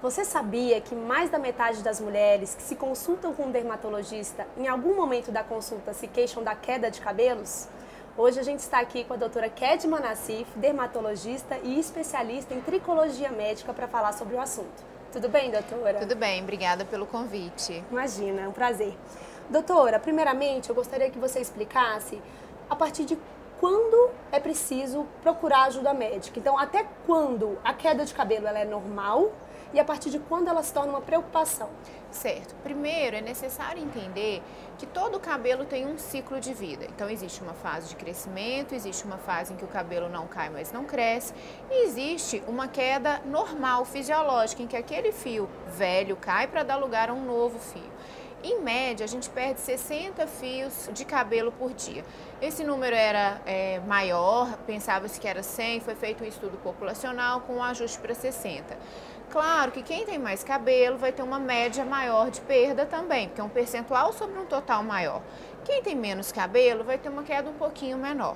Você sabia que mais da metade das mulheres que se consultam com um dermatologista, em algum momento da consulta se queixam da queda de cabelos? Hoje a gente está aqui com a doutora Kedma Nassif, dermatologista e especialista em tricologia médica para falar sobre o assunto. Tudo bem, doutora? Tudo bem, obrigada pelo convite. Imagina, é um prazer. Doutora, primeiramente eu gostaria que você explicasse a partir de quando é preciso procurar ajuda médica. Então, até quando a queda de cabelo ela é normal e a partir de quando ela se torna uma preocupação? Certo. Primeiro, é necessário entender que todo cabelo tem um ciclo de vida. Então, existe uma fase de crescimento, existe uma fase em que o cabelo não cai, mas não cresce, e existe uma queda normal, fisiológica, em que aquele fio velho cai para dar lugar a um novo fio. Em média, a gente perde 60 fios de cabelo por dia. Esse número era maior, pensava-se que era 100, foi feito um estudo populacional com um ajuste para 60. Claro que quem tem mais cabelo vai ter uma média maior de perda também, porque é um percentual sobre um total maior. Quem tem menos cabelo vai ter uma queda um pouquinho menor.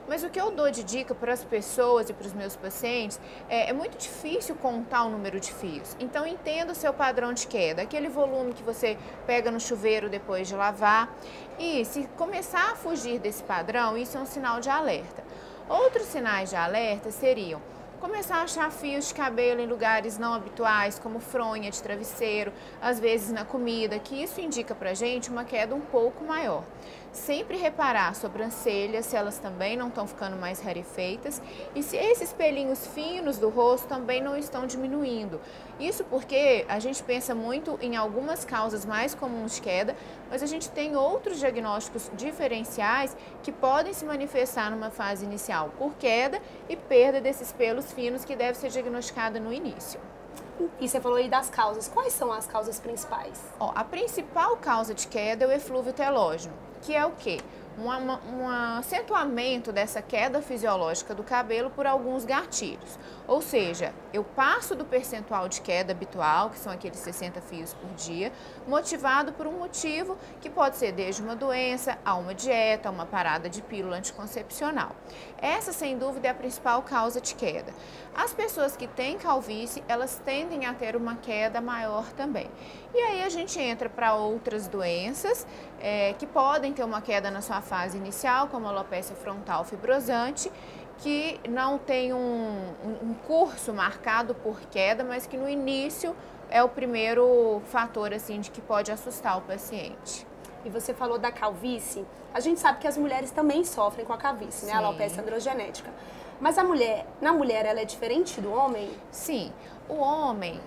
Mas o que eu dou de dica para as pessoas e para os meus pacientes é muito difícil contar o número de fios. Então entenda o seu padrão de queda, aquele volume que você pega no chuveiro depois de lavar. E se começar a fugir desse padrão, isso é um sinal de alerta. Outros sinais de alerta seriam começar a achar fios de cabelo em lugares não habituais, como fronha de travesseiro, às vezes na comida, que isso indica pra gente uma queda um pouco maior. Sempre reparar as sobrancelhas, se elas também não estão ficando mais rarefeitas e se esses pelinhos finos do rosto também não estão diminuindo. Isso porque a gente pensa muito em algumas causas mais comuns de queda, mas a gente tem outros diagnósticos diferenciais que podem se manifestar numa fase inicial por queda e perda desses pelos finos que deve ser diagnosticada no início. E você falou aí das causas. Quais são as causas principais? A principal causa de queda é o eflúvio telógeno, que é o quê? Um acentuamento dessa queda fisiológica do cabelo por alguns gatilhos. Ou seja, eu passo do percentual de queda habitual, que são aqueles 60 fios por dia, motivado por um motivo que pode ser desde uma doença, a uma dieta, a uma parada de pílula anticoncepcional. Essa, sem dúvida, é a principal causa de queda. As pessoas que têm calvície, elas tendem a ter uma queda maior também. E aí a gente entra para outras doenças que podem ter uma queda na sua fase inicial, como a alopecia frontal fibrosante, que não tem um curso marcado por queda, mas que no início é o primeiro fator assim, de que pode assustar o paciente. E você falou da calvície. A gente sabe que as mulheres também sofrem com a calvície, né? A alopecia androgenética. Mas na mulher, ela é diferente do homem? Sim. O homem,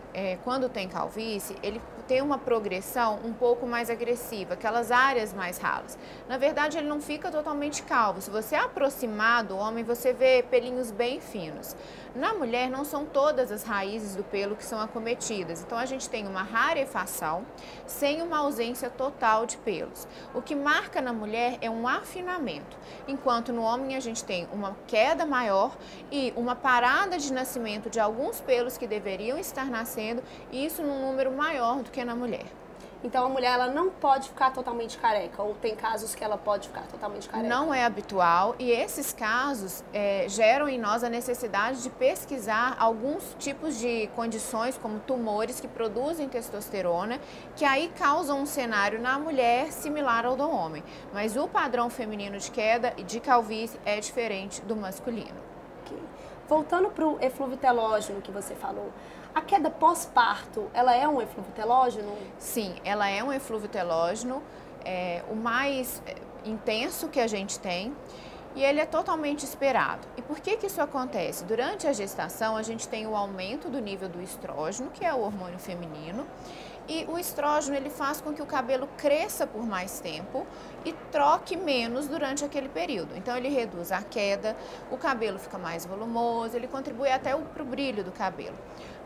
quando tem calvície, ele tem uma progressão um pouco mais agressiva, aquelas áreas mais ralas. Na verdade, ele não fica totalmente calvo. Se você aproximar do homem, você vê pelinhos bem finos. Na mulher, não são todas as raízes do pelo que são acometidas. Então, a gente tem uma rarefação sem uma ausência total de pelos. O que marca na mulher é um afinamento, enquanto no homem a gente tem uma queda maior e uma parada de nascimento de alguns pelos que deveriam estar nascendo, e isso num número maior do que na mulher. Então a mulher ela não pode ficar totalmente careca, ou tem casos que ela pode ficar totalmente careca? Não é habitual, e esses casos geram em nós a necessidade de pesquisar alguns tipos de condições, como tumores que produzem testosterona, que aí causam um cenário na mulher similar ao do homem. Mas o padrão feminino de queda e de calvície é diferente do masculino. Okay. Voltando para o eflúvio telógeno que você falou, a queda pós-parto, ela é um eflúvio telógeno? Sim, ela é um eflúvio telógeno, o mais intenso que a gente tem, e ele é totalmente esperado. E por que isso acontece? Durante a gestação, a gente tem o aumento do nível do estrógeno, que é o hormônio feminino, e o estrógeno ele faz com que o cabelo cresça por mais tempo e troque menos durante aquele período. Então ele reduz a queda, o cabelo fica mais volumoso, ele contribui até para o brilho do cabelo.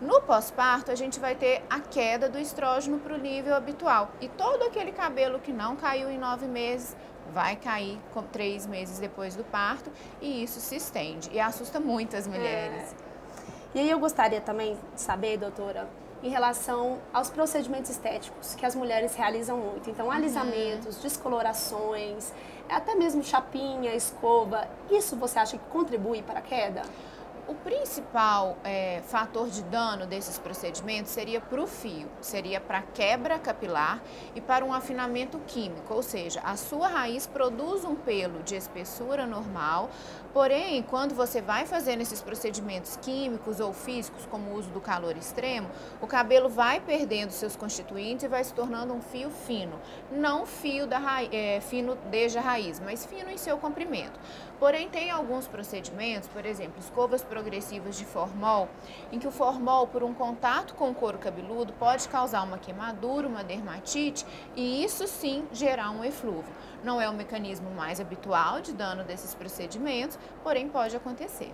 No pós-parto a gente vai ter a queda do estrógeno para o nível habitual e todo aquele cabelo que não caiu em 9 meses vai cair 3 meses depois do parto e isso se estende e assusta muitas mulheres. E aí eu gostaria também de saber, doutora, em relação aos procedimentos estéticos que as mulheres realizam muito. Então, alisamentos, descolorações, até mesmo chapinha, escova. Isso você acha que contribui para a queda? O principal fator de dano desses procedimentos seria para o fio, seria para quebra capilar e para um afinamento químico, ou seja, a sua raiz produz um pelo de espessura normal, porém, quando você vai fazendo esses procedimentos químicos ou físicos, como o uso do calor extremo, o cabelo vai perdendo seus constituintes e vai se tornando um fio fino, não fio fino desde a raiz, mas fino em seu comprimento. Porém, tem alguns procedimentos, por exemplo, escovas progressivas de formol, em que o formol, por um contato com o couro cabeludo, pode causar uma queimadura, uma dermatite e isso sim gerar um eflúvio. Não é o mecanismo mais habitual de dano desses procedimentos, porém pode acontecer.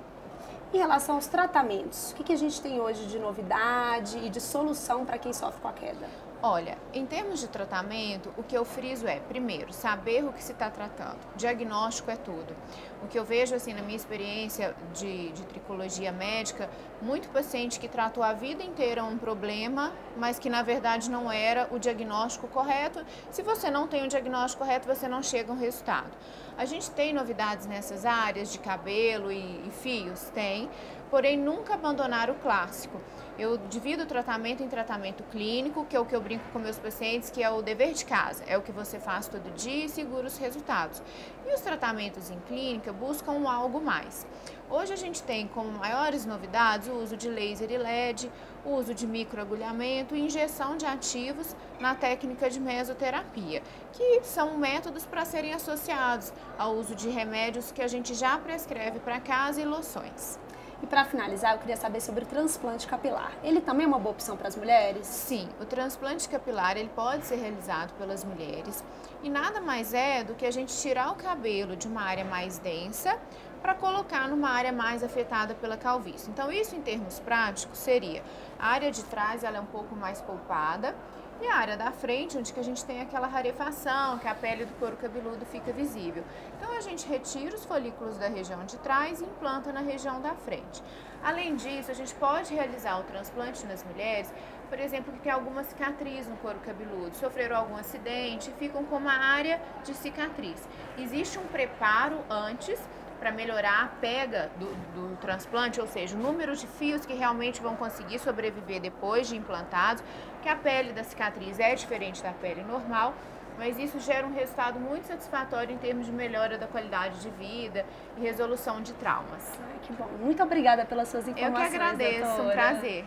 Em relação aos tratamentos, o que a gente tem hoje de novidade e de solução para quem sofre com a queda? Olha, em termos de tratamento, o que eu friso é, primeiro, saber o que se está tratando. Diagnóstico é tudo. O que eu vejo, assim, na minha experiência de tricologia médica, muito paciente que tratou a vida inteira um problema, mas que na verdade não era o diagnóstico correto. Se você não tem o diagnóstico correto, você não chega a um resultado. A gente tem novidades nessas áreas de cabelo e fios? Tem, porém nunca abandonar o clássico. Eu divido o tratamento em tratamento clínico, que é o que eu brinco com meus pacientes, que é o dever de casa, é o que você faz todo dia e segura os resultados. E os tratamentos em clínica buscam algo mais. Hoje a gente tem como maiores novidades o uso de laser e LED, o uso de microagulhamento e injeção de ativos na técnica de mesoterapia, que são métodos para serem associados ao uso de remédios que a gente já prescreve para casa e loções. E para finalizar, eu queria saber sobre o transplante capilar. Ele também é uma boa opção para as mulheres? Sim, o transplante capilar ele pode ser realizado pelas mulheres e nada mais é do que a gente tirar o cabelo de uma área mais densa para colocar numa área mais afetada pela calvície. Então isso em termos práticos seria, a área de trás ela é um pouco mais polpada e a área da frente, onde que a gente tem aquela rarefação, que a pele do couro cabeludo fica visível. Então a gente retira os folículos da região de trás e implanta na região da frente. Além disso, a gente pode realizar o transplante nas mulheres, por exemplo, que tem alguma cicatriz no couro cabeludo, sofreram algum acidente, ficam com uma área de cicatriz. Existe um preparo antes para melhorar a pega do transplante, ou seja, o número de fios que realmente vão conseguir sobreviver depois de implantados, que a pele da cicatriz é diferente da pele normal, mas isso gera um resultado muito satisfatório em termos de melhora da qualidade de vida e resolução de traumas. Ai, que bom. Muito obrigada pelas suas informações, Eu que agradeço, doutora. um prazer.